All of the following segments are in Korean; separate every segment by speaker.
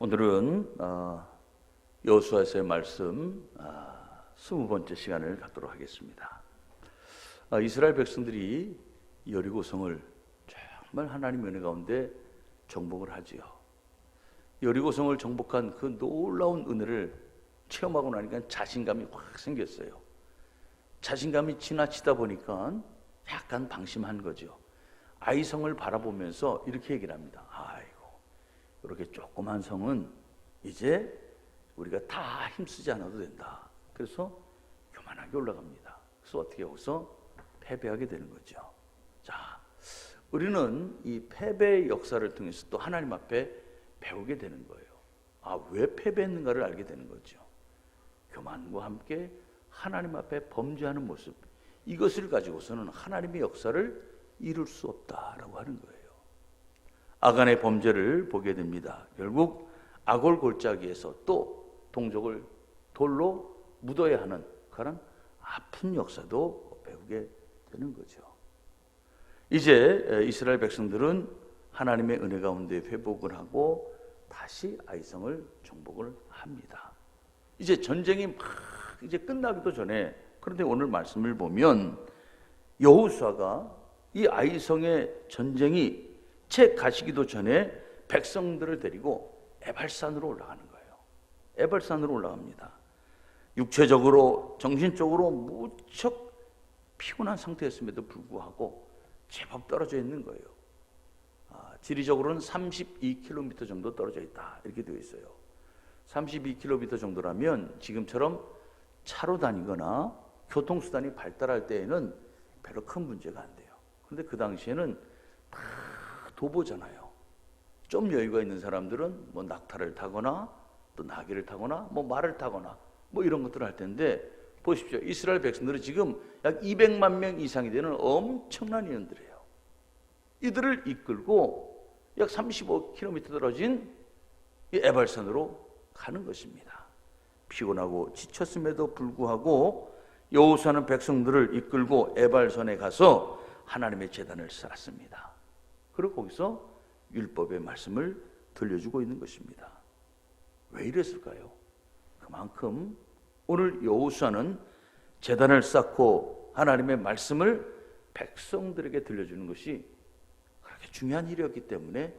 Speaker 1: 오늘은 여호수아서의 말씀 20번째 시간을 갖도록 하겠습니다. 이스라엘 백성들이 여리고성을 정말 하나님의 은혜 가운데 정복을 하지요. 여리고성을 정복한 그 놀라운 은혜를 체험하고 나니까 자신감이 확 생겼어요. 자신감이 지나치다 보니까 약간 방심한 거죠. 아이성을 바라보면서 이렇게 얘기를 합니다. 아이고, 이렇게 조그만 성은 이제 우리가 다 힘쓰지 않아도 된다. 그래서 교만하게 올라갑니다. 그래서 어떻게 여기서 패배하게 되는 거죠. 자, 우리는 이 패배의 역사를 통해서 또 하나님 앞에 배우게 되는 거예요. 왜 패배했는가를 알게 되는 거죠. 교만과 함께 하나님 앞에 범죄하는 모습, 이것을 가지고서는 하나님의 역사를 이룰 수 없다라고 하는 거예요. 아간의 범죄를 보게 됩니다. 결국 아골 골짜기에서 또 동족을 돌로 묻어야 하는 그런 아픈 역사도 배우게 되는 거죠. 이제 이스라엘 백성들은 하나님의 은혜 가운데 회복을 하고 다시 아이성을 정복을 합니다. 이제 전쟁이 막 이제 끝나기도 전에, 그런데 오늘 말씀을 보면 여호수아가 이 아이성의 전쟁이 채 가시기도 전에 백성들을 데리고 에발산으로 올라가는 거예요. 에발산으로 올라갑니다. 육체적으로 정신적으로 무척 피곤한 상태였음에도 불구하고 제법 떨어져 있는 거예요. 지리적으로는 32km 정도 떨어져 있다 이렇게 되어 있어요. 32km 정도라면 지금처럼 차로 다니거나 교통수단이 발달할 때에는 별로 큰 문제가 안 돼요. 그런데 그 당시에는 다 도보잖아요. 좀 여유가 있는 사람들은 뭐 낙타를 타거나 또 나귀를 타거나 뭐 말을 타거나 뭐 이런 것들을 할 텐데, 보십시오. 이스라엘 백성들은 지금 약 200만 명 이상이 되는 엄청난 인원들이에요. 이들을 이끌고 약 35km 떨어진 이 에발산으로 가는 것입니다. 피곤하고 지쳤음에도 불구하고 여호수아는 백성들을 이끌고 에발산에 가서 하나님의 제단을 쌓았습니다. 그리고 거기서 율법의 말씀을 들려주고 있는 것입니다. 왜 이랬을까요? 그만큼 오늘 여호수아는 제단을 쌓고 하나님의 말씀을 백성들에게 들려주는 것이 그렇게 중요한 일이었기 때문에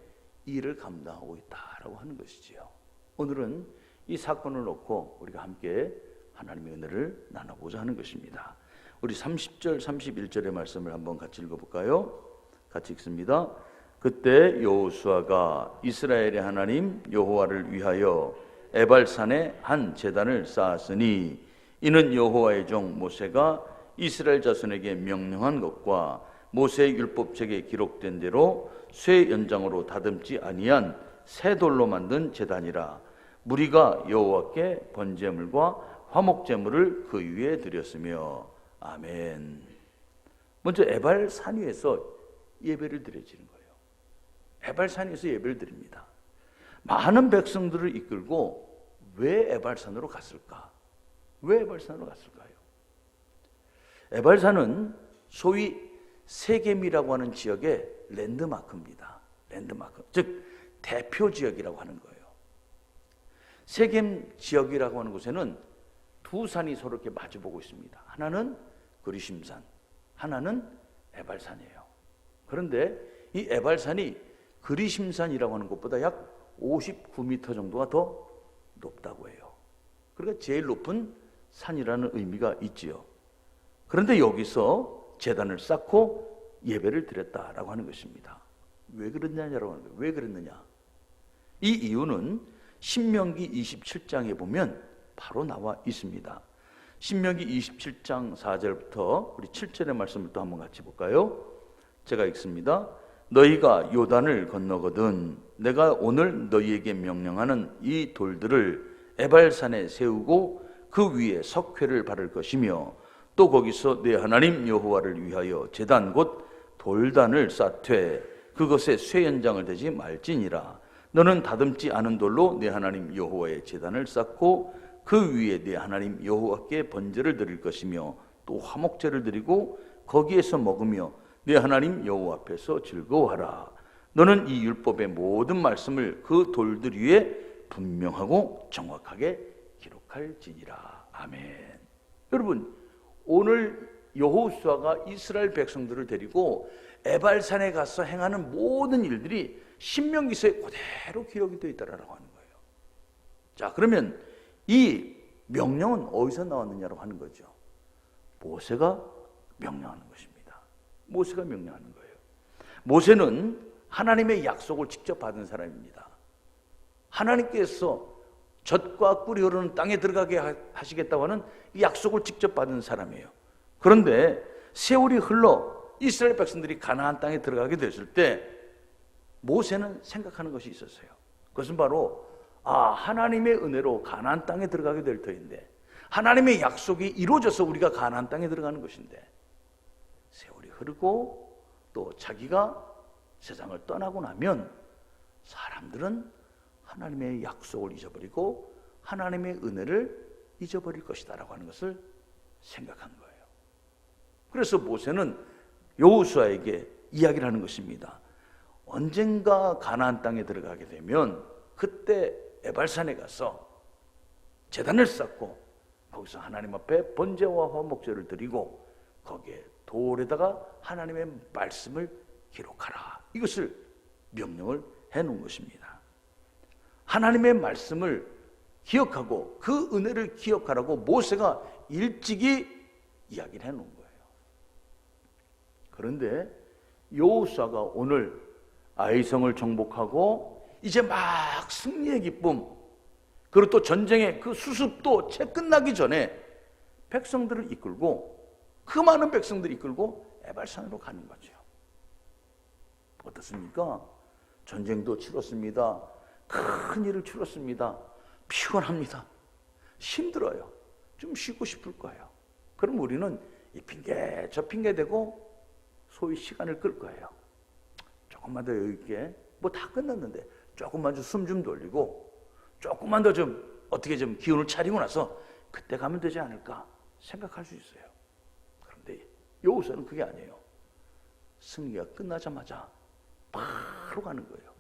Speaker 1: 이 일을 감당하고 있다라고 하는 것이지요. 오늘은 이 사건을 놓고 우리가 함께 하나님의 은혜를 나눠보자 하는 것입니다. 우리 30절 31절의 말씀을 한번 같이 읽어볼까요? 같이 읽습니다. 그때 여호수아가 이스라엘의 하나님 여호와를 위하여 에발산에 한 제단을 쌓았으니 이는 여호와의 종 모세가 이스라엘 자손에게 명령한 것과 모세의 율법책에 기록된 대로 쇠 연장으로 다듬지 아니한 새 돌로 만든 제단이라. 무리가 여호와께 번제물과 화목제물을 그 위에 드렸으며. 아멘. 먼저 에발산 위에서 예배를 드려지는 거예요. 에발산 위에서 예배를 드립니다. 많은 백성들을 이끌고 왜 에발산으로 갔을까? 왜 에발산으로 갔을까요? 에발산은 소위 세겜이라고 하는 지역의 랜드마크입니다. 랜드마크, 즉 대표 지역이라고 하는 거예요. 세겜 지역이라고 하는 곳에는 두 산이 서로 이렇게 마주보고 있습니다. 하나는 그리심산, 하나는 에발산이에요. 그런데 이 에발산이 그리심산이라고 하는 곳보다 약 59m 정도가 더 높다고 해요. 그러니까 제일 높은 산이라는 의미가 있지요. 그런데 여기서 제단을 쌓고 예배를 드렸다라고 하는 것입니다. 왜 그랬느냐라고 하는 거예요. 왜 그랬느냐? 이 이유는 신명기 27장에 보면 바로 나와 있습니다. 신명기 27장 4절부터 우리 7절의 말씀을 또 한번 같이 볼까요? 제가 읽습니다. 너희가 요단을 건너거든 내가 오늘 너희에게 명령하는 이 돌들을 에발산에 세우고 그 위에 석회를 바를 것이며 또 거기서 내 하나님 여호와를 위하여 제단 곧 돌단을 쌓되 그것에 쇠 연장을 대지 말지니라. 너는 다듬지 않은 돌로 내 하나님 여호와의 제단을 쌓고 그 위에 내 하나님 여호와께 번제를 드릴 것이며 또 화목제를 드리고 거기에서 먹으며 내 하나님 여호와 앞에서 즐거워하라. 너는 이 율법의 모든 말씀을 그 돌들 위에 분명하고 정확하게 기록할지니라. 아멘. 여러분, 오늘 여호수아가 이스라엘 백성들을 데리고 에발산에 가서 행하는 모든 일들이 신명기서에 그대로 기록이 되어 있다라고 하는 거예요. 자, 그러면 이 명령은 어디서 나왔느냐고 하는 거죠. 모세가 명령하는 것입니다. 모세가 명령하는 거예요. 모세는 하나님의 약속을 직접 받은 사람입니다. 하나님께서 젖과 꿀이 흐르는 땅에 들어가게 하시겠다고 하는 이 약속을 직접 받은 사람이에요. 그런데 세월이 흘러 이스라엘 백성들이 가나안 땅에 들어가게 됐을 때 모세는 생각하는 것이 있었어요. 그것은 바로 하나님의 은혜로 가나안 땅에 들어가게 될 터인데, 하나님의 약속이 이루어져서 우리가 가나안 땅에 들어가는 것인데, 세월이 흐르고 또 자기가 세상을 떠나고 나면 사람들은 하나님의 약속을 잊어버리고 하나님의 은혜를 잊어버릴 것이다 라고 하는 것을 생각한 거예요. 그래서 모세는 여호수아에게 이야기를 하는 것입니다. 언젠가 가나안 땅에 들어가게 되면 그때 에발산에 가서 제단을 쌓고 거기서 하나님 앞에 번제와 화목제를 드리고 거기에 돌에다가 하나님의 말씀을 기록하라. 이것을 명령을 해놓은 것입니다. 하나님의 말씀을 기억하고 그 은혜를 기억하라고 모세가 일찍이 이야기를 해놓은 거예요. 그런데 여호수아가 오늘 아이성을 정복하고 이제 막 승리의 기쁨, 그리고 또 전쟁의 그 수습도 채 끝나기 전에 백성들을 이끌고, 그 많은 백성들을 이끌고 에발산으로 가는 거죠. 어떻습니까? 전쟁도 치렀습니다. 큰 일을 치렀습니다. 피곤합니다. 힘들어요. 좀 쉬고 싶을 거예요. 그럼 우리는 이 핑계 저 핑계 대고 소위 시간을 끌 거예요. 조금만 더 여유 있게, 뭐 다 끝났는데 조금만 좀 숨 좀 돌리고 조금만 더 좀 어떻게 좀 기운을 차리고 나서 그때 가면 되지 않을까 생각할 수 있어요. 그런데 여호수아는 그게 아니에요. 승리가 끝나자마자 바로 가는 거예요.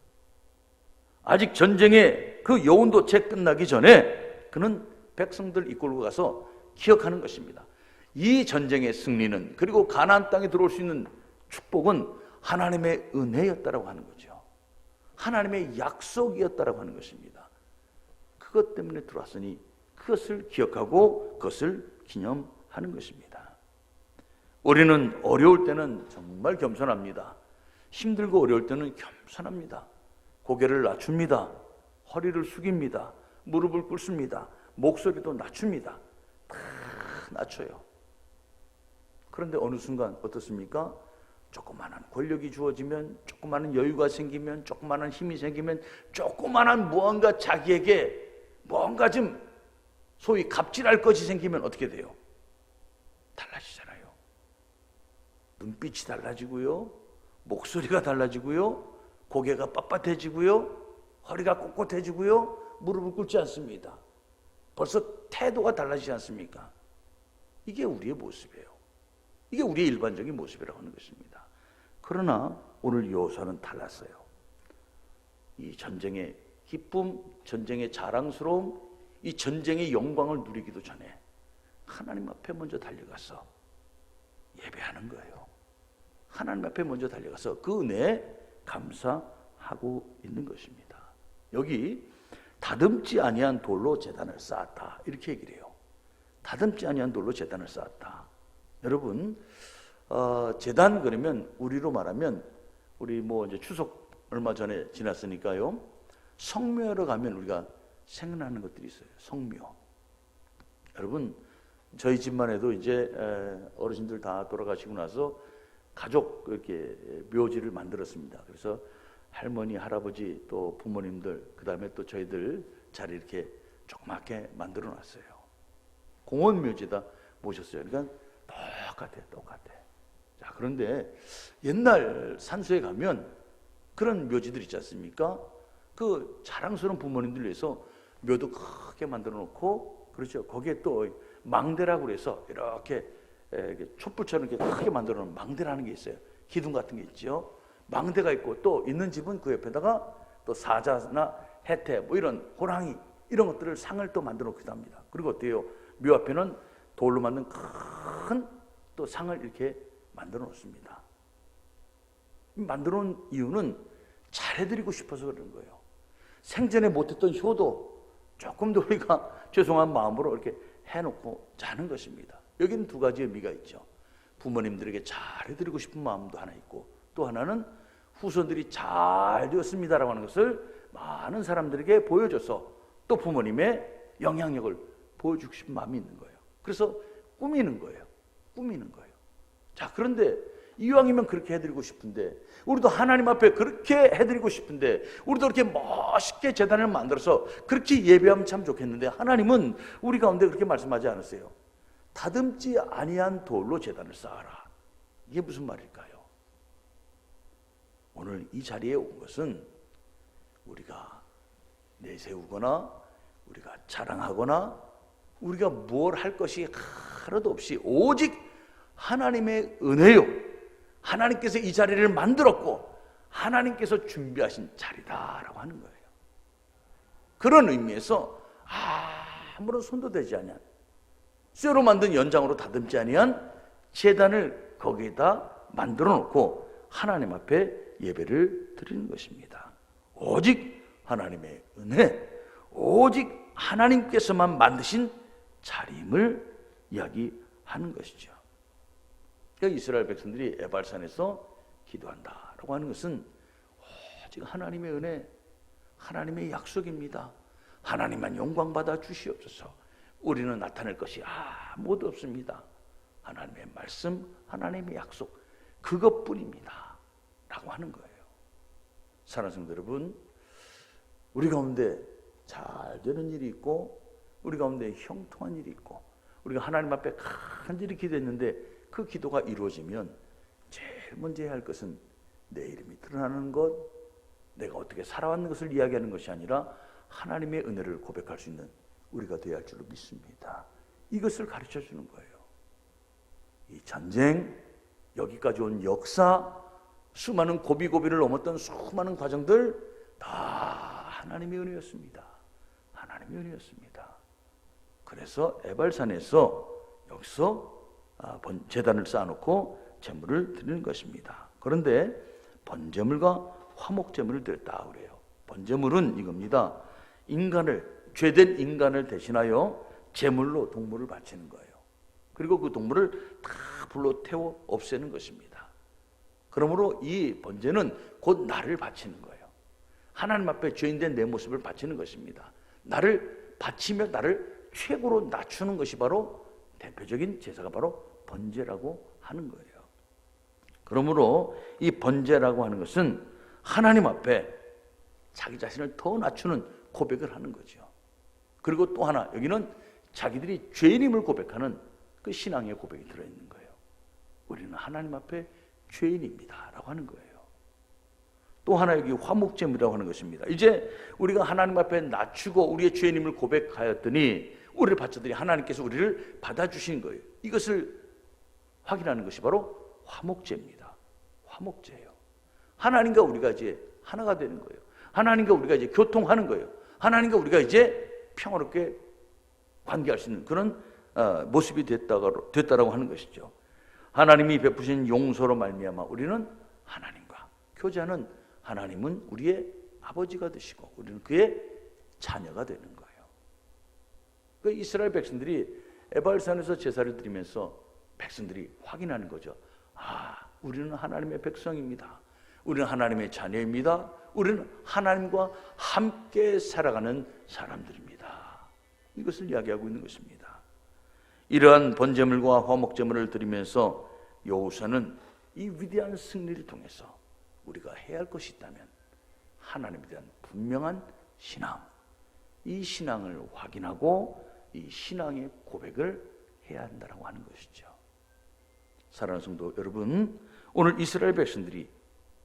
Speaker 1: 아직 전쟁의 그 여운도 채 끝나기 전에 그는 백성들 이끌고 가서 기억하는 것입니다. 이 전쟁의 승리는, 그리고 가나안 땅에 들어올 수 있는 축복은 하나님의 은혜였다라고 하는 거죠. 하나님의 약속이었다라고 하는 것입니다. 그것 때문에 들어왔으니 그것을 기억하고 그것을 기념하는 것입니다. 우리는 어려울 때는 정말 겸손합니다. 힘들고 어려울 때는 겸손합니다. 고개를 낮춥니다. 허리를 숙입니다. 무릎을 꿇습니다. 목소리도 낮춥니다. 다 낮춰요. 그런데 어느 순간 어떻습니까? 조그마한 권력이 주어지면, 조그마한 여유가 생기면, 조그마한 힘이 생기면, 조그마한 무언가 자기에게 뭔가 좀 소위 갑질할 것이 생기면 어떻게 돼요? 달라지잖아요. 눈빛이 달라지고요, 목소리가 달라지고요, 고개가 빳빳해지고요, 허리가 꼿꼿해지고요, 무릎을 꿇지 않습니다. 벌써 태도가 달라지지 않습니까? 이게 우리의 모습이에요. 이게 우리의 일반적인 모습이라고 하는 것입니다. 그러나 오늘 여호수아는 달랐어요. 이 전쟁의 기쁨, 전쟁의 자랑스러움, 이 전쟁의 영광을 누리기도 전에 하나님 앞에 먼저 달려가서 예배하는 거예요. 하나님 앞에 먼저 달려가서 그 은혜에 감사하고 있는 것입니다. 여기 다듬지 아니한 돌로 제단을 쌓았다, 이렇게 얘기를 해요. 다듬지 아니한 돌로 제단을 쌓았다. 여러분, 제단 그러면 우리로 말하면, 우리 뭐 이제 추석 얼마 전에 지났으니까요, 성묘하러 가면 우리가 생각나는 것들이 있어요. 성묘. 여러분, 저희 집만 해도 이제 어르신들 다 돌아가시고 나서 가족 이렇게 묘지를 만들었습니다. 그래서 할머니, 할아버지, 또 부모님들, 그 다음에 또 저희들 자리 이렇게 조그맣게 만들어 놨어요. 공원 묘지에다 모셨어요. 그러니까 똑같아. 자, 그런데 옛날 산소에 가면 그런 묘지들 있지 않습니까? 그 자랑스러운 부모님들 위해서 묘도 크게 만들어 놓고, 그렇죠. 거기에 또 망대라고 그래서 이렇게 촛불처럼 이렇게 크게 만들어 놓은 망대라는 게 있어요. 기둥 같은 게 있죠. 망대가 있고, 또 있는 집은 그 옆에다가 또 사자나 해태, 뭐 이런 호랑이 이런 것들을 상을 또 만들어 놓기도 합니다. 그리고 어때요? 묘 앞에는 돌로 만든 큰 또 상을 이렇게 만들어 놓습니다. 만들어 놓은 이유는 잘해드리고 싶어서 그런 거예요. 생전에 못했던 효도 조금 더 우리가 죄송한 마음으로 이렇게 해놓고 자는 것입니다. 여기는 두 가지 의미가 있죠. 부모님들에게 잘해드리고 싶은 마음도 하나 있고, 또 하나는 후손들이 잘 되었습니다라고 하는 것을 많은 사람들에게 보여줘서 또 부모님의 영향력을 보여주고 싶은 마음이 있는 거예요. 그래서 꾸미는 거예요. 자, 그런데 이왕이면 그렇게 해드리고 싶은데, 우리도 하나님 앞에 그렇게 해드리고 싶은데, 우리도 그렇게 멋있게 제단을 만들어서 그렇게 예배하면 참 좋겠는데, 하나님은 우리 가운데 그렇게 말씀하지 않으세요. 다듬지 아니한 돌로 제단을 쌓아라. 이게 무슨 말일까요? 오늘 이 자리에 온 것은 우리가 내세우거나 우리가 자랑하거나 우리가 뭘 할 것이 하나도 없이 오직 하나님의 은혜요, 하나님께서 이 자리를 만들었고 하나님께서 준비하신 자리다라고 하는 거예요. 그런 의미에서 아무런 손도 대지 아니한 쇠로 만든 연장으로 다듬지 아니한 제단을 거기에다 만들어 놓고 하나님 앞에 예배를 드리는 것입니다. 오직 하나님의 은혜, 오직 하나님께서만 만드신 자리임을 이야기하는 것이죠. 그러니까 이스라엘 백성들이 에발산에서 기도한다라고 하는 것은 오직 하나님의 은혜, 하나님의 약속입니다. 하나님만 영광받아 주시옵소서. 우리는 나타낼 것이 아무것도 없습니다. 하나님의 말씀, 하나님의 약속, 그것뿐입니다 라고 하는 거예요. 사랑하는 성도 여러분, 우리 가운데 잘 되는 일이 있고 우리 가운데 형통한 일이 있고 우리가 하나님 앞에 간절히 기도했는데 그 기도가 이루어지면 제일 먼저 해야 할 것은 내 이름이 드러나는 것, 내가 어떻게 살아왔는 것을 이야기하는 것이 아니라 하나님의 은혜를 고백할 수 있는 우리가 되어야 할 줄로 믿습니다. 이것을 가르쳐 주는 거예요. 이 전쟁, 여기까지 온 역사, 수많은 고비고비를 넘었던 수많은 과정들 다 하나님의 은혜였습니다. 하나님의 은혜였습니다. 그래서 에발산에서 여기서 제단을 쌓아놓고 제물을 드리는 것입니다. 그런데 번제물과 화목제물을 드렸다 그래요. 번제물은 이겁니다. 죄된 인간을 대신하여 제물로 동물을 바치는 거예요. 그리고 그 동물을 다 불로 태워 없애는 것입니다. 그러므로 이 번제는 곧 나를 바치는 거예요. 하나님 앞에 죄인된 내 모습을 바치는 것입니다. 나를 바치며 나를 최고로 낮추는 것이 바로 대표적인 제사가 바로 번제라고 하는 거예요. 그러므로 이 번제라고 하는 것은 하나님 앞에 자기 자신을 더 낮추는 고백을 하는 거죠. 그리고 또 하나, 여기는 자기들이 죄인임을 고백하는 그 신앙의 고백이 들어있는 거예요. 우리는 하나님 앞에 죄인입니다 라고 하는 거예요. 또 하나 여기 화목제물이라고 하는 것입니다. 이제 우리가 하나님 앞에 낮추고 우리의 죄인임을 고백하였더니 우리를 바쳤더니 하나님께서 우리를 받아주신 거예요. 이것을 확인하는 것이 바로 화목제입니다. 화목제예요. 하나님과 우리가 이제 하나가 되는 거예요. 하나님과 우리가 이제 교통하는 거예요. 하나님과 우리가 이제 평화롭게 관계할 수 있는 그런 모습이 됐다라고 하는 것이죠. 하나님이 베푸신 용서로 말미암아 우리는 하나님과 교제하는, 하나님은 우리의 아버지가 되시고 우리는 그의 자녀가 되는 거예요. 그 이스라엘 백성들이 에발산에서 제사를 드리면서 백성들이 확인하는 거죠. 우리는 하나님의 백성입니다. 우리는 하나님의 자녀입니다. 우리는 하나님과 함께 살아가는 사람들입니다. 이것을 이야기하고 있는 것입니다. 이러한 번제물과 화목제물을 드리면서 여호수아는 이 위대한 승리를 통해서 우리가 해야 할 것이 있다면 하나님에 대한 분명한 신앙, 이 신앙을 확인하고 이 신앙의 고백을 해야 한다고 하는 것이죠. 사랑하는 성도 여러분, 오늘 이스라엘 백성들이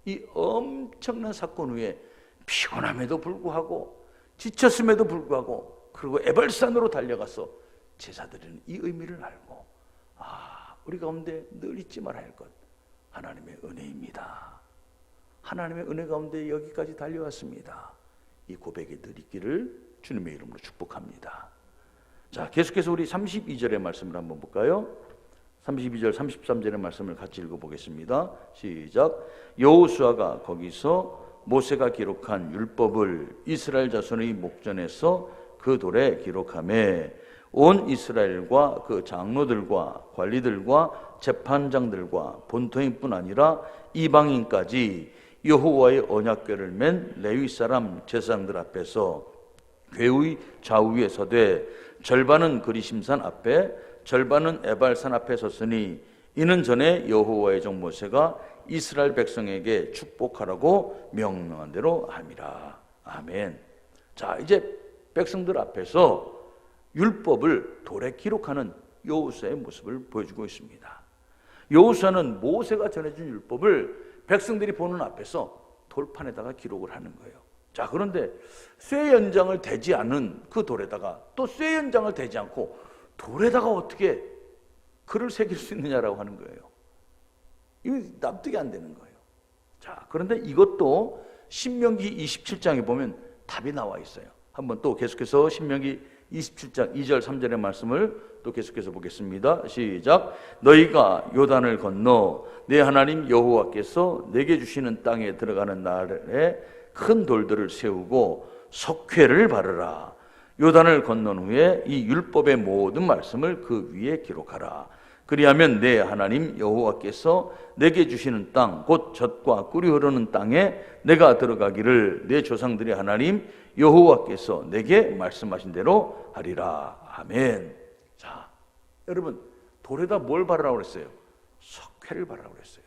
Speaker 1: 이 엄청난 사건 후에 피곤함에도 불구하고 지쳤음에도 불구하고 그리고 에발산으로 달려가서 제사 드리는 이 의미를 알고 우리 가운데 늘 잊지 말아야 할 것, 하나님의 은혜입니다. 하나님의 은혜 가운데 여기까지 달려왔습니다. 이 고백이 늘 있기를 주님의 이름으로 축복합니다. 자, 계속해서 우리 32절의 말씀을 한번 볼까요? 32절, 33절의 말씀을 같이 읽어보겠습니다. 시작. 여호수아가 거기서 모세가 기록한 율법을 이스라엘 자손의 목전에서 그 돌에 기록하며 온 이스라엘과 그 장로들과 관리들과 재판장들과 본토인뿐 아니라 이방인까지 여호와의 언약궤를 맨 레위 사람 제사장들 앞에서 궤의 좌우에 서되 절반은 그리심산 앞에 절반은 에발산 앞에 섰으니 이는 전에 여호와의 종 모세가 이스라엘 백성에게 축복하라고 명령한 대로 함이라. 아멘. 자, 이제 백성들 앞에서 율법을 돌에 기록하는 여호수아의 모습을 보여주고 있습니다. 여호수아는 모세가 전해준 율법을 백성들이 보는 앞에서 돌판에다가 기록을 하는 거예요. 자, 그런데 쇠 연장을 대지 않은 그 돌에다가 또 쇠 연장을 대지 않고 돌에다가 어떻게 글을 새길 수 있느냐라고 하는 거예요. 이거 납득이 안 되는 거예요. 자, 그런데 이것도 신명기 27장에 보면 답이 나와 있어요. 한번 또 계속해서 신명기 27장 2절 3절의 말씀을 또 계속해서 보겠습니다. 시작. 너희가 요단을 건너 내 하나님 여호와께서 내게 주시는 땅에 들어가는 날에 큰 돌들을 세우고 석회를 바르라. 요단을 건넌 후에 이 율법의 모든 말씀을 그 위에 기록하라. 그리하면 내 하나님 여호와께서 내게 주시는 땅 곧 젖과 꿀이 흐르는 땅에 내가 들어가기를 내 조상들의 하나님 여호와께서 내게 말씀하신 대로 하리라. 아멘. 자, 여러분 돌에다 뭘 바르라고 그랬어요? 석회를 바르라고 그랬어요.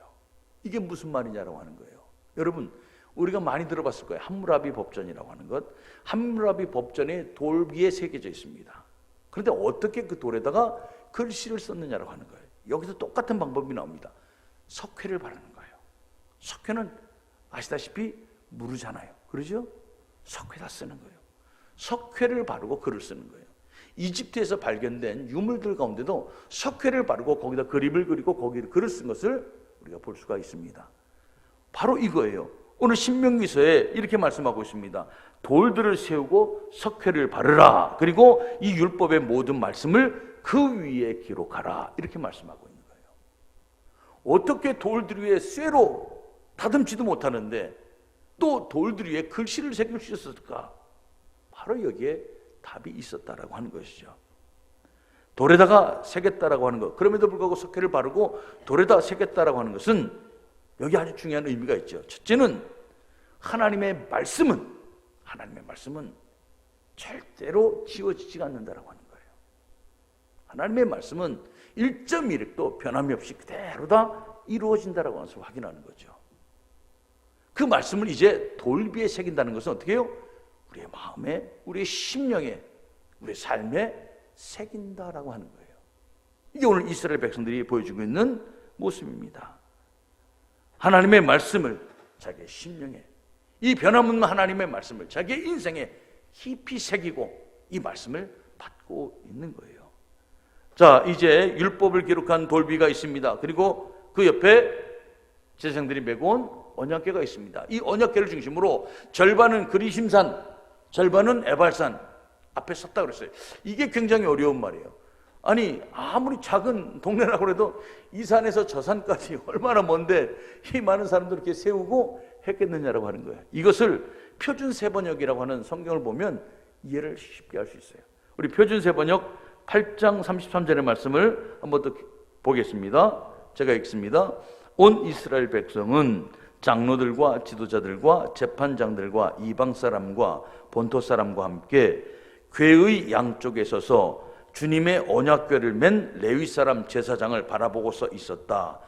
Speaker 1: 이게 무슨 말이냐라고 하는 거예요. 여러분 우리가 많이 들어봤을 거예요. 함무라비 법전이라고 하는 것. 함무라비 법전에 돌비에 새겨져 있습니다. 그런데 어떻게 그 돌에다가 글씨를 썼느냐라고 하는 거예요. 여기서 똑같은 방법이 나옵니다. 석회를 바르는 거예요. 석회는 아시다시피 무르잖아요. 그러죠? 석회다 쓰는 거예요. 석회를 바르고 글을 쓰는 거예요. 이집트에서 발견된 유물들 가운데도 석회를 바르고 거기다 그림을 그리고 거기에 글을 쓴 것을 우리가 볼 수가 있습니다. 바로 이거예요. 오늘 신명기서에 이렇게 말씀하고 있습니다. 돌들을 세우고 석회를 바르라. 그리고 이 율법의 모든 말씀을 그 위에 기록하라. 이렇게 말씀하고 있는 거예요. 어떻게 돌들 위에 쇠로 다듬지도 못하는데 또 돌들 위에 글씨를 새길 수 있었을까? 바로 여기에 답이 있었다라고 하는 것이죠. 돌에다가 새겼다라고 하는 것. 그럼에도 불구하고 석회를 바르고 돌에다 새겼다라고 하는 것은 여기 아주 중요한 의미가 있죠. 첫째는 하나님의 말씀은 절대로 지워지지가 않는다라고 하는 거예요. 하나님의 말씀은 1.1획도 변함이 없이 그대로 다 이루어진다라고 하는 것을 확인하는 거죠. 그 말씀을 이제 돌비에 새긴다는 것은 어떻게 해요? 우리의 마음에, 우리의 심령에, 우리의 삶에 새긴다라고 하는 거예요. 이게 오늘 이스라엘 백성들이 보여주고 있는 모습입니다. 하나님의 말씀을 자기의 심령에, 이 변함없는 하나님의 말씀을 자기의 인생에 깊이 새기고 이 말씀을 받고 있는 거예요. 자, 이제 율법을 기록한 돌비가 있습니다. 그리고 그 옆에 제사장들이 메고 온 언약궤가 있습니다. 이 언약궤를 중심으로 절반은 그리심산, 절반은 에발산 앞에 섰다 그랬어요. 이게 굉장히 어려운 말이에요. 아니 아무리 작은 동네라고 해도 이 산에서 저 산까지 얼마나 먼데 이 많은 사람들 이렇게 세우고 했겠느냐라고 하는 거예요. 이것을 표준 세번역이라고 하는 성경을 보면 이해를 쉽게 할 수 있어요. 우리 표준 세번역 8장 33절의 말씀을 한번 더 보겠습니다. 제가 읽습니다. 온 이스라엘 백성은 장로들과 지도자들과 재판장들과 이방 사람과 본토 사람과 함께 궤의 양쪽에 서서 주님의 언약궤를 맨 레위 사람 제사장을 바라보고 서 있었다.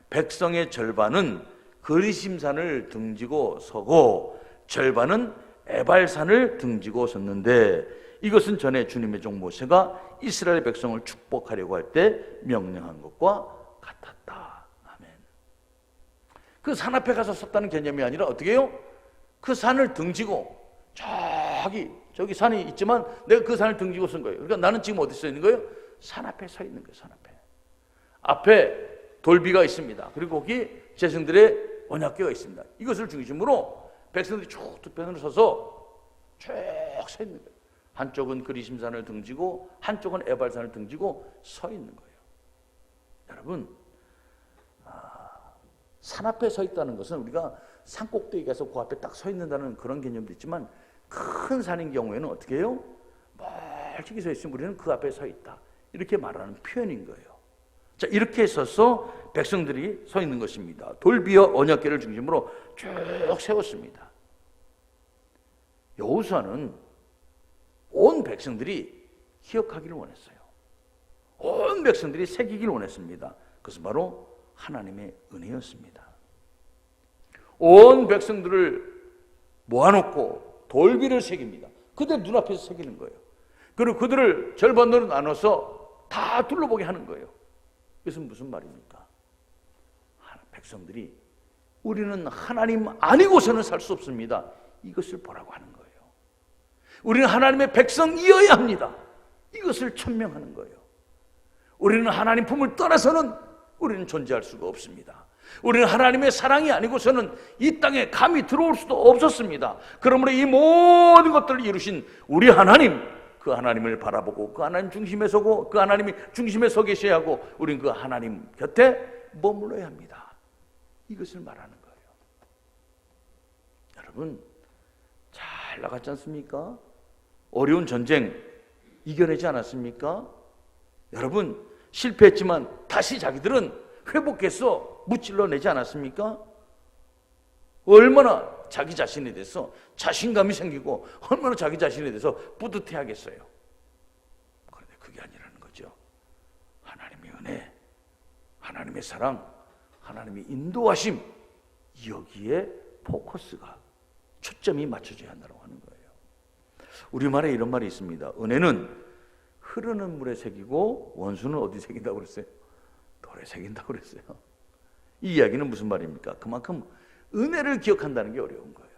Speaker 1: 백성의 절반은 그리심산을 등지고 서고 절반은 에발산을 등지고 섰는데 이것은 전에 주님의 종 모세가 이스라엘 백성을 축복하려고 할 때 명령한 것과 같았다. 아멘. 그 산 앞에 가서 섰다는 개념이 아니라 어떻게 해요? 그 산을 등지고 저기 산이 있지만 내가 그 산을 등지고 선 거예요. 그러니까 나는 지금 어디 서 있는 거예요? 산 앞에 서 있는 거예요. 산 앞에. 앞에 돌비가 있습니다. 그리고 거기 제사장들의 언약궤가 있습니다. 이것을 중심으로 백성들이 쭉 두 편으로 서서 쭉 서 있는 거예요. 한쪽은 그리심산을 등지고 한쪽은 에발산을 등지고 서 있는 거예요. 여러분, 산 앞에 서 있다는 것은 우리가 산 꼭대기 가서 그 앞에 딱 서 있는다는 그런 개념도 있지만, 큰 산인 경우에는 어떻게 해요? 멀찍이 서 있으면 우리는 그 앞에 서 있다, 이렇게 말하는 표현인 거예요. 자, 이렇게 서서 백성들이 서 있는 것입니다. 돌비어 언약궤를 중심으로 쭉 세웠습니다. 여호수아는 온 백성들이 기억하기를 원했어요. 온 백성들이 새기기를 원했습니다. 그것은 바로 하나님의 은혜였습니다. 온 백성들을 모아놓고 돌비를 새깁니다. 그들 눈앞에서 새기는 거예요. 그리고 그들을 절반으로 나눠서 다 둘러보게 하는 거예요. 이것은 무슨 말입니까? 백성들이 우리는 하나님 아니고서는 살 수 없습니다, 이것을 보라고 하는 거예요. 우리는 하나님의 백성이어야 합니다, 이것을 천명하는 거예요. 우리는 하나님 품을 떠나서는 우리는 존재할 수가 없습니다. 우리는 하나님의 사랑이 아니고서는 이 땅에 감히 들어올 수도 없었습니다. 그러므로 이 모든 것들을 이루신 우리 하나님, 그 하나님을 바라보고 그 하나님 중심에 서고 그 하나님이 중심에 서 계셔야 하고 우리는 그 하나님 곁에 머물러야 합니다, 이것을 말하는 거예요. 여러분, 잘 나갔지 않습니까? 어려운 전쟁 이겨내지 않았습니까? 여러분, 실패했지만 다시 자기들은 회복해서 무찔러내지 않았습니까? 얼마나 자기 자신에 대해서 자신감이 생기고 얼마나 자기 자신에 대해서 뿌듯해하겠어요. 그런데 그게 아니라는 거죠. 하나님의 은혜, 하나님의 사랑, 하나님의 인도하심, 여기에 포커스가, 초점이 맞춰져야 한다고 하는 거예요. 우리말에 이런 말이 있습니다. 은혜는 흐르는 물에 새기고 원수는 어디 새긴다고 그랬어요? 돌에 새긴다고 그랬어요. 이 이야기는 무슨 말입니까? 그만큼 은혜를 기억한다는 게 어려운 거예요.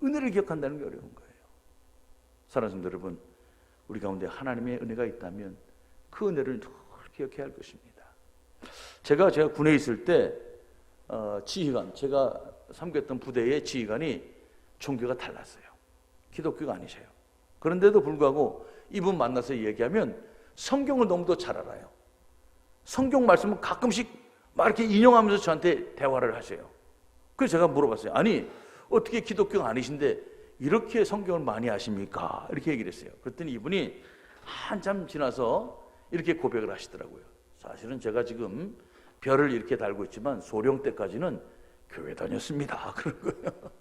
Speaker 1: 은혜를 기억한다는 게 어려운 거예요. 사랑하는 성도 여러분, 우리 가운데 하나님의 은혜가 있다면 그 은혜를 늘 기억해야 할 것입니다. 제가 군에 있을 때 지휘관, 제가 섬겼던 부대의 지휘관이 종교가 달랐어요. 기독교가 아니세요. 그런데도 불구하고 이분 만나서 얘기하면 성경을 너무도 잘 알아요. 성경 말씀을 가끔씩 막 이렇게 인용하면서 저한테 대화를 하세요. 그래서 제가 물어봤어요. 아니, 어떻게 기독교가 아니신데 이렇게 성경을 많이 아십니까? 이렇게 얘기를 했어요. 그랬더니 이분이 한참 지나서 이렇게 고백을 하시더라고요. 사실은 제가 지금 별을 이렇게 달고 있지만 소령 때까지는 교회 다녔습니다, 그런 거예요.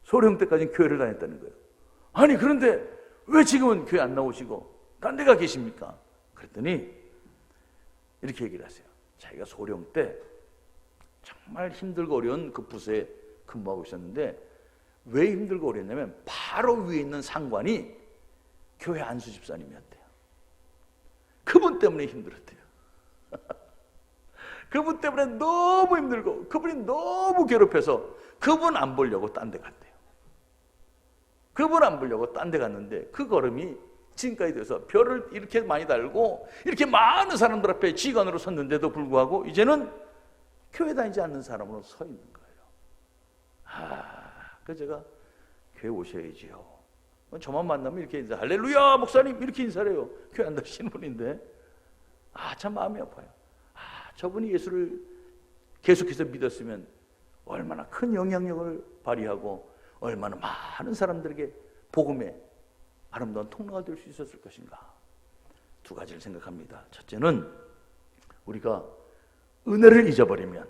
Speaker 1: 소령 때까지는 교회를 다녔다는 거예요. 아니, 그런데 왜 지금은 교회 안 나오시고 딴 데 가 계십니까? 그랬더니 이렇게 얘기를 하세요. 자기가 소령 때 정말 힘들고 어려운 그 부서에 근무하고 있었는데 왜 힘들고 어려웠냐면 바로 위에 있는 상관이 교회 안수 집사님이었대요. 그분 때문에 힘들었대요. 그분 때문에 너무 힘들고 그분이 너무 괴롭혀서 그분 안 보려고 딴 데 갔대요. 그분 안 보려고 딴 데 갔는데 그 걸음이 지금까지 돼서 별을 이렇게 많이 달고 이렇게 많은 사람들 앞에 지휘관으로 섰는데도 불구하고 이제는 교회 다니지 않는 사람으로 서 있는 거예요. 그래서 제가 교회 오셔야지요. 저만 만나면 이렇게 인사, 할렐루야 목사님 이렇게 인사를 해요. 교회 안 다니시는 분인데 참 마음이 아파요. 저분이 예수를 계속해서 믿었으면 얼마나 큰 영향력을 발휘하고 얼마나 많은 사람들에게 복음의 아름다운 통로가 될 수 있었을 것인가. 두 가지를 생각합니다. 첫째는 우리가 은혜를 잊어버리면,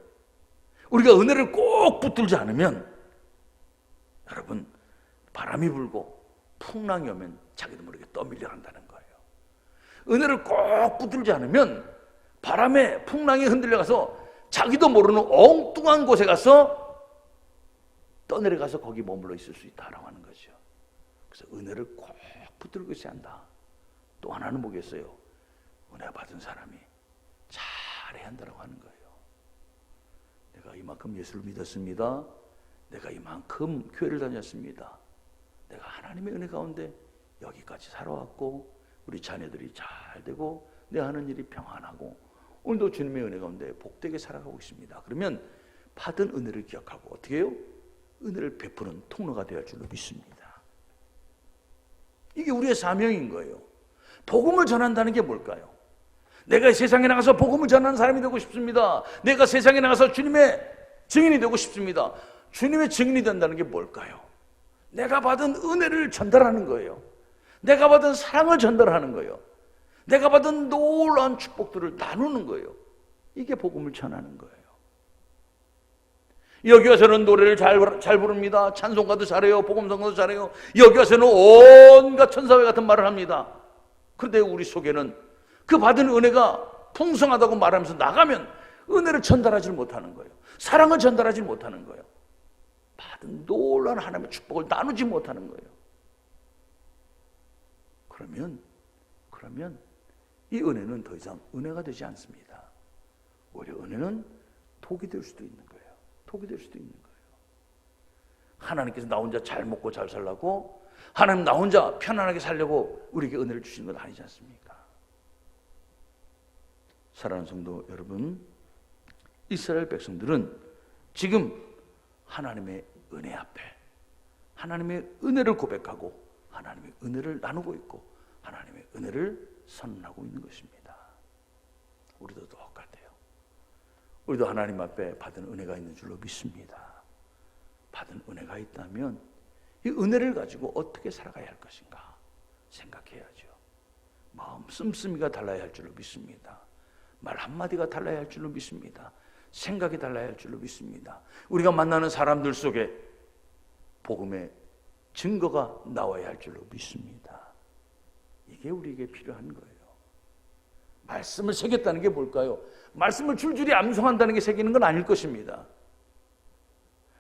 Speaker 1: 우리가 은혜를 꼭 붙들지 않으면 여러분 바람이 불고 풍랑이 오면 자기도 모르게 떠밀려 간다는 거예요. 은혜를 꼭 붙들지 않으면 바람에 풍랑이 흔들려가서 자기도 모르는 엉뚱한 곳에 가서 떠내려가서 거기 머물러 있을 수 있다라고 하는 거죠. 그래서 은혜를 꼭 붙들고 있어야 한다. 또 하나는 뭐겠어요? 은혜 받은 사람이 잘해야 한다고 하는 거예요. 내가 이만큼 예수를 믿었습니다. 내가 이만큼 교회를 다녔습니다. 내가 하나님의 은혜 가운데 여기까지 살아왔고 우리 자녀들이 잘 되고 내 하는 일이 평안하고 오늘도 주님의 은혜 가운데 복되게 살아가고 있습니다. 그러면 받은 은혜를 기억하고 어떻게 해요? 은혜를 베푸는 통로가 되어야 할 줄로 믿습니다. 이게 우리의 사명인 거예요. 복음을 전한다는 게 뭘까요? 내가 세상에 나가서 복음을 전하는 사람이 되고 싶습니다. 내가 세상에 나가서 주님의 증인이 되고 싶습니다. 주님의 증인이 된다는 게 뭘까요? 내가 받은 은혜를 전달하는 거예요. 내가 받은 사랑을 전달하는 거예요. 내가 받은 놀라운 축복들을 나누는 거예요. 이게 복음을 전하는 거예요. 여기 와서는 노래를 잘 부릅니다. 찬송가도 잘해요. 복음성가도 잘해요. 여기 와서는 온갖 천사회 같은 말을 합니다. 그런데 우리 속에는 그 받은 은혜가 풍성하다고 말하면서 나가면 은혜를 전달하지 못하는 거예요. 사랑을 전달하지 못하는 거예요. 받은 놀라운 하나님의 축복을 나누지 못하는 거예요. 그러면 이 은혜는 더 이상 은혜가 되지 않습니다. 오히려 은혜는 독이 될 수도 있는 거예요. 독이 될 수도 있는 거예요. 하나님께서 나 혼자 잘 먹고 잘 살라고, 하나님 나 혼자 편안하게 살려고 우리에게 은혜를 주시는 건 아니지 않습니까? 사랑하는 성도 여러분, 이스라엘 백성들은 지금 하나님의 은혜 앞에 하나님의 은혜를 고백하고 하나님의 은혜를 나누고 있고 하나님의 은혜를 선언하고 있는 것입니다. 우리도 똑같아요. 우리도 하나님 앞에 받은 은혜가 있는 줄로 믿습니다. 받은 은혜가 있다면 이 은혜를 가지고 어떻게 살아가야 할 것인가 생각해야죠. 마음 씀씀이가 달라야 할 줄로 믿습니다. 말 한마디가 달라야 할 줄로 믿습니다. 생각이 달라야 할 줄로 믿습니다. 우리가 만나는 사람들 속에 복음의 증거가 나와야 할 줄로 믿습니다. 이게 우리에게 필요한 거예요. 말씀을 새겼다는 게 뭘까요? 말씀을 줄줄이 암송한다는 게 새기는 건 아닐 것입니다.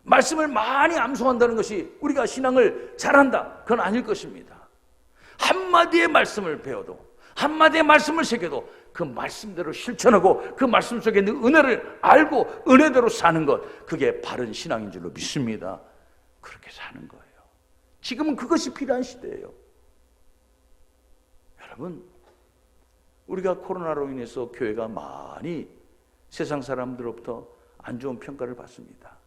Speaker 1: 말씀을 많이 암송한다는 것이 우리가 신앙을 잘한다, 그건 아닐 것입니다. 한마디의 말씀을 배워도, 한마디의 말씀을 새겨도 그 말씀대로 실천하고 그 말씀 속에 있는 은혜를 알고 은혜대로 사는 것, 그게 바른 신앙인 줄로 믿습니다. 그렇게 사는 거예요. 지금은 그것이 필요한 시대예요. 여러분, 우리가 코로나로 인해서 교회가 많이 세상 사람들로부터 안 좋은 평가를 받습니다.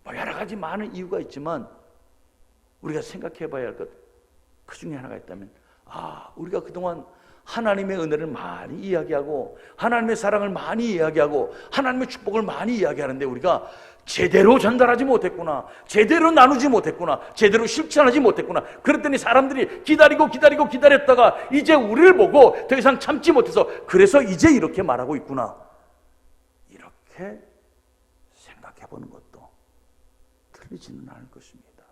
Speaker 1: 여러 가지 많은 이유가 있지만 우리가 생각해 봐야 할 것, 그 중에 하나가 있다면, 우리가 그동안 하나님의 은혜를 많이 이야기하고 하나님의 사랑을 많이 이야기하고 하나님의 축복을 많이 이야기하는데 우리가 제대로 전달하지 못했구나, 제대로 나누지 못했구나, 제대로 실천하지 못했구나. 그랬더니 사람들이 기다렸다가 이제 우리를 보고 더 이상 참지 못해서 그래서 이제 이렇게 말하고 있구나, 이렇게 생각해 보는 것도 틀리지는 않을 것입니다.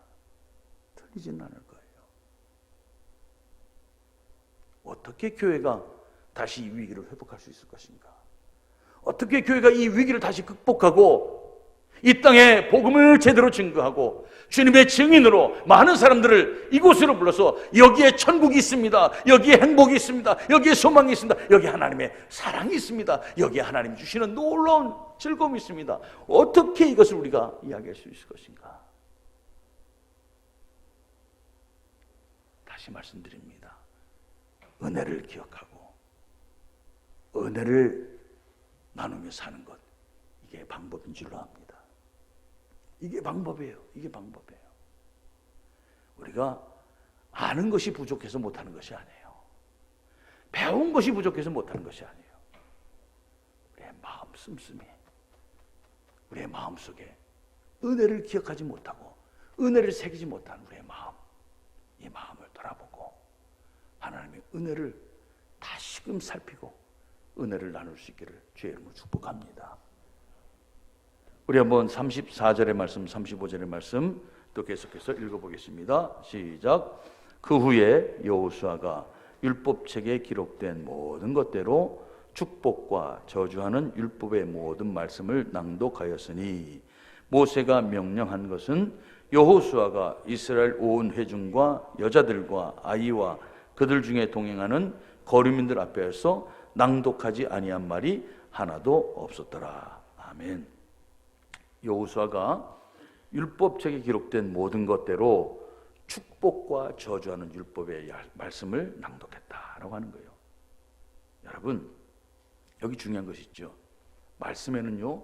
Speaker 1: 틀리지는 않을 거예요. 어떻게 교회가 다시 이 위기를 회복할 수 있을 것인가? 어떻게 교회가 이 위기를 다시 극복하고 이 땅에 복음을 제대로 증거하고 주님의 증인으로 많은 사람들을 이곳으로 불러서 여기에 천국이 있습니다, 여기에 행복이 있습니다, 여기에 소망이 있습니다, 여기에 하나님의 사랑이 있습니다, 여기에 하나님이 주시는 놀라운 즐거움이 있습니다. 어떻게 이것을 우리가 이야기할 수 있을 것인가? 다시 말씀드립니다. 은혜를 기억하고 은혜를 나누며 사는 것, 이게 방법인 줄로 압니다. 이게 방법이에요. 이게 방법이에요. 우리가 아는 것이 부족해서 못하는 것이 아니에요. 배운 것이 부족해서 못하는 것이 아니에요. 우리의 마음 씀씀이, 우리의 마음속에 은혜를 기억하지 못하고 은혜를 새기지 못한 우리의 마음, 이 마음을 돌아보고 하나님의 은혜를 다시금 살피고 은혜를 나눌 수 있기를 주의 이름으로 축복합니다. 우리 한번 34절의 말씀, 35절의 말씀 또 계속해서 읽어보겠습니다. 시작. 그 후에 여호수아가 율법책에 기록된 모든 것대로 축복과 저주하는 율법의 모든 말씀을 낭독하였으니 모세가 명령한 것은 여호수아가 이스라엘 온 회중과 여자들과 아이와 그들 중에 동행하는 거류민들 앞에서 낭독하지 아니한 말이 하나도 없었더라. 아멘. 여호수아가 율법책에 기록된 모든 것대로 축복과 저주하는 율법의 말씀을 낭독했다라고 하는 거예요. 여러분, 여기 중요한 것이 있죠. 말씀에는요,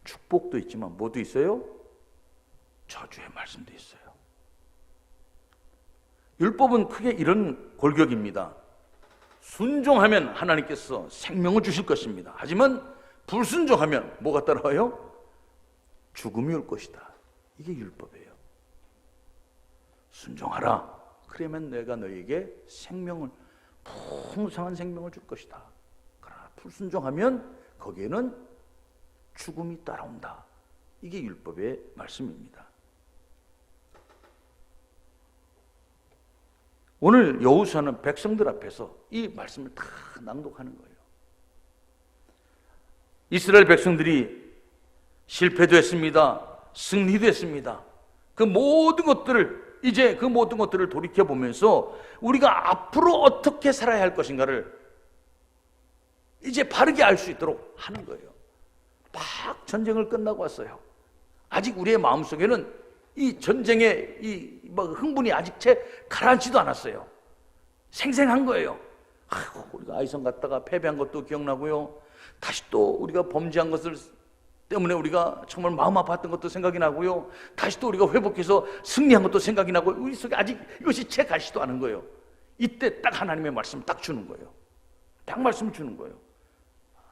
Speaker 1: 축복도 있지만 뭐도 있어요? 저주의 말씀도 있어요. 율법은 크게 이런 골격입니다. 순종하면 하나님께서 생명을 주실 것입니다. 하지만 불순종하면 뭐가 따라와요? 죽음이 올 것이다. 이게 율법이에요. 순종하라. 그러면 내가 너에게 생명을, 풍성한 생명을 줄 것이다. 그러나 불순종하면 거기에는 죽음이 따라온다. 이게 율법의 말씀입니다. 오늘 여호수아는 백성들 앞에서 이 말씀을 다 낭독하는 거예요. 이스라엘 백성들이 실패도 했습니다. 승리도 했습니다. 그 모든 것들을 돌이켜보면서 우리가 앞으로 어떻게 살아야 할 것인가를 이제 바르게 알 수 있도록 하는 거예요. 막 전쟁을 끝나고 왔어요. 아직 우리의 마음속에는 이 전쟁의 흥분이 아직 채 가라앉지도 않았어요. 생생한 거예요. 아이고, 우리가 아이성 갔다가 패배한 것도 기억나고요. 다시 또 우리가 범죄한 것을 때문에 우리가 정말 마음 아팠던 것도 생각이 나고요. 다시 또 우리가 회복해서 승리한 것도 생각이 나고, 우리 속에 아직 이것이 채 가시도 않은 거예요. 이때 딱 하나님의 말씀을 딱 주는 거예요. 딱 말씀을 주는 거예요.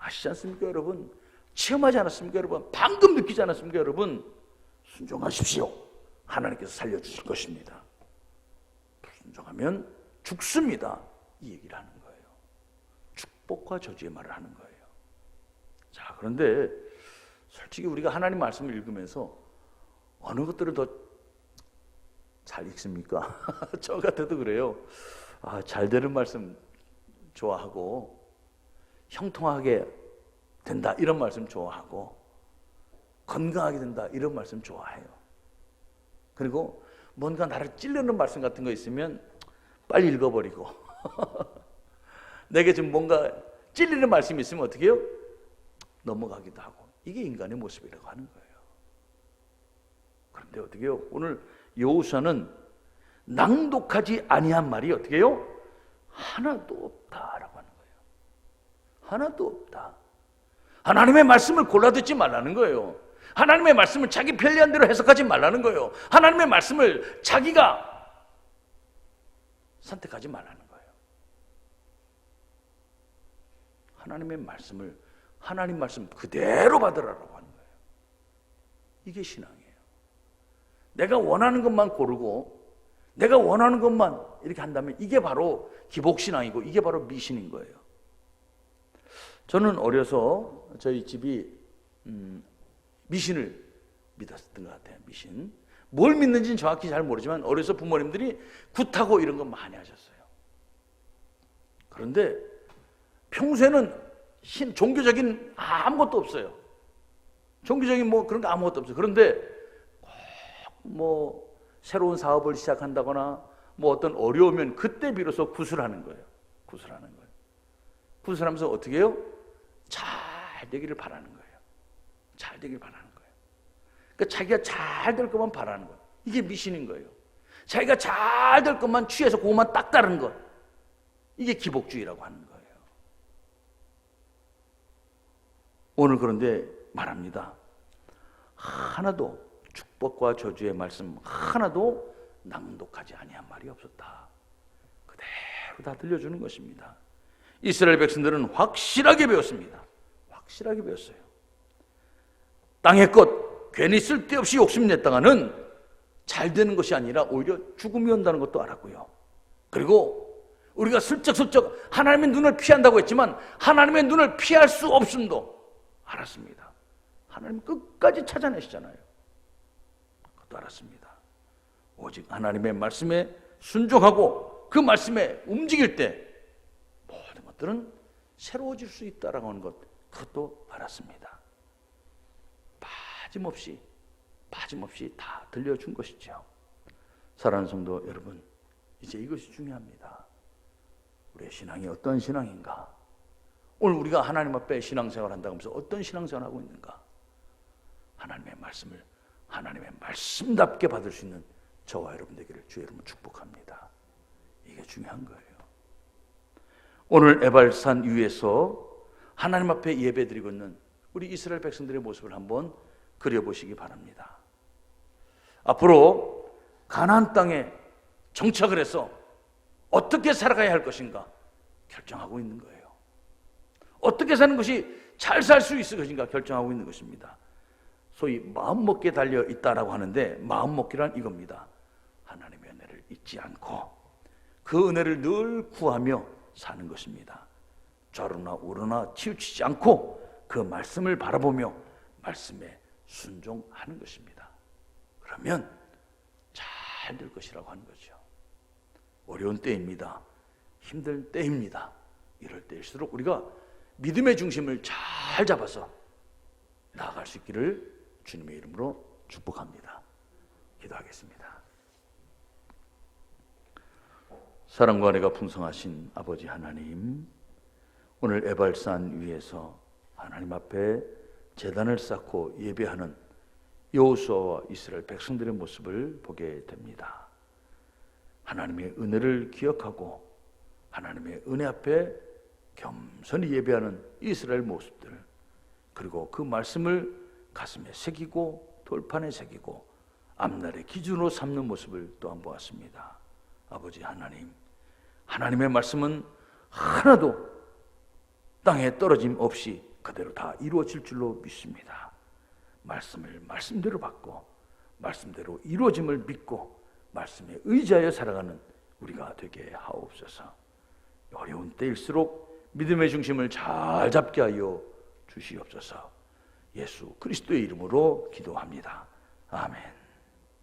Speaker 1: 아시지 않습니까, 여러분? 체험하지 않았습니까, 여러분? 방금 느끼지 않았습니까, 여러분? 순종하십시오. 하나님께서 살려주실 것입니다. 불순종하면 죽습니다. 이 얘기를 하는 거예요. 축복과 저주의 말을 하는 거예요. 자, 그런데 솔직히 우리가 하나님 말씀을 읽으면서 어느 것들을 더 잘 읽습니까? 저 같아도 그래요. 잘 되는 말씀 좋아하고, 형통하게 된다 이런 말씀 좋아하고, 건강하게 된다 이런 말씀 좋아해요. 그리고 뭔가 나를 찔르는 말씀 같은 거 있으면 빨리 읽어버리고 내게 좀 뭔가 찔리는 말씀이 있으면 어떻게 해요? 넘어가기도 하고. 이게 인간의 모습이라고 하는 거예요. 그런데 어떻게 해요? 오늘 여호수아는 낭독하지 아니한 말이 어떻게 해요? 하나도 없다라고 하는 거예요. 하나도 없다. 하나님의 말씀을 골라 듣지 말라는 거예요. 하나님의 말씀을 자기 편리한 대로 해석하지 말라는 거예요. 하나님의 말씀을 자기가 선택하지 말라는 거예요. 하나님의 말씀을 하나님 말씀 그대로 받으라고 하는 거예요. 이게 신앙이에요. 내가 원하는 것만 고르고 내가 원하는 것만 이렇게 한다면 이게 바로 기복신앙이고 이게 바로 미신인 거예요. 저는 어려서 저희 집이 미신을 믿었던 것 같아요. 미신. 뭘 믿는지는 정확히 잘 모르지만 어려서 부모님들이 굿하고 이런 거 많이 하셨어요. 그런데 평소에는 종교적인 아무것도 없어요. 종교적인 그런 거 아무것도 없어요. 그런데 꼭 새로운 사업을 시작한다거나 어떤 어려우면 그때 비로소 구슬하는 거예요. 구슬하는 거예요. 구슬하면서 어떻게 해요? 잘 되기를 바라는 거예요. 잘 되기를 바라는 거예요. 그러니까 자기가 잘 될 것만 바라는 거예요. 이게 미신인 거예요. 자기가 잘 될 것만 취해서 그것만 딱 따르는 것. 이게 기복주의라고 하는 거예요. 오늘 그런데 말합니다. 하나도 축복과 저주의 말씀 하나도 낭독하지 아니한 말이 없었다. 그대로 다 들려주는 것입니다. 이스라엘 백성들은 확실하게 배웠습니다. 확실하게 배웠어요. 땅의 것 괜히 쓸데없이 욕심냈다가는 잘 되는 것이 아니라 오히려 죽음이 온다는 것도 알았고요. 그리고 우리가 슬쩍슬쩍 하나님의 눈을 피한다고 했지만 하나님의 눈을 피할 수 없음도 알았습니다. 하나님 끝까지 찾아내시잖아요. 그것도 알았습니다. 오직 하나님의 말씀에 순종하고 그 말씀에 움직일 때 모든 것들은 새로워질 수 있다라고 하는 것, 그것도 알았습니다. 빠짐없이 다 들려준 것이죠. 사랑하는 성도 여러분, 이제 이것이 중요합니다. 우리의 신앙이 어떤 신앙인가? 오늘 우리가 하나님 앞에 신앙생활 한다고 하면서 어떤 신앙생활을 하고 있는가? 하나님의 말씀을 하나님의 말씀답게 받을 수 있는 저와 여러분 되기를 주의 이름으로 축복합니다. 이게 중요한 거예요. 오늘 에발산 위에서 하나님 앞에 예배드리고 있는 우리 이스라엘 백성들의 모습을 한번 그려보시기 바랍니다. 앞으로 가나안 땅에 정착을 해서 어떻게 살아가야 할 것인가 결정하고 있는 거예요. 어떻게 사는 것이 잘 살 수 있을 것인가 결정하고 있는 것입니다. 소위 마음먹기에 달려 있다라고 하는데, 마음먹기란 이겁니다. 하나님의 은혜를 잊지 않고 그 은혜를 늘 구하며 사는 것입니다. 좌로나 우로나 치우치지 않고 그 말씀을 바라보며 말씀에 순종하는 것입니다. 그러면 잘 될 것이라고 하는 거죠. 어려운 때입니다. 힘든 때입니다. 이럴 때일수록 우리가 믿음의 중심을 잘 잡아서 나아갈 수 있기를 주님의 이름으로 축복합니다. 기도하겠습니다. 사랑과 은혜가 풍성하신 아버지 하나님, 오늘 에발산 위에서 하나님 앞에 제단을 쌓고 예배하는 여호수아와 이스라엘 백성들의 모습을 보게 됩니다. 하나님의 은혜를 기억하고 하나님의 은혜 앞에 겸손히 예배하는 이스라엘 모습들, 그리고 그 말씀을 가슴에 새기고 돌판에 새기고 앞날의 기준으로 삼는 모습을 또한 보았습니다. 아버지 하나님, 하나님의 말씀은 하나도 땅에 떨어짐 없이 그대로 다 이루어질 줄로 믿습니다. 말씀을 말씀대로 받고 말씀대로 이루어짐을 믿고 말씀에 의지하여 살아가는 우리가 되게 하옵소서. 어려운 때일수록 믿음의 중심을 잘 잡게 하여 주시옵소서. 예수 그리스도의 이름으로 기도합니다. 아멘.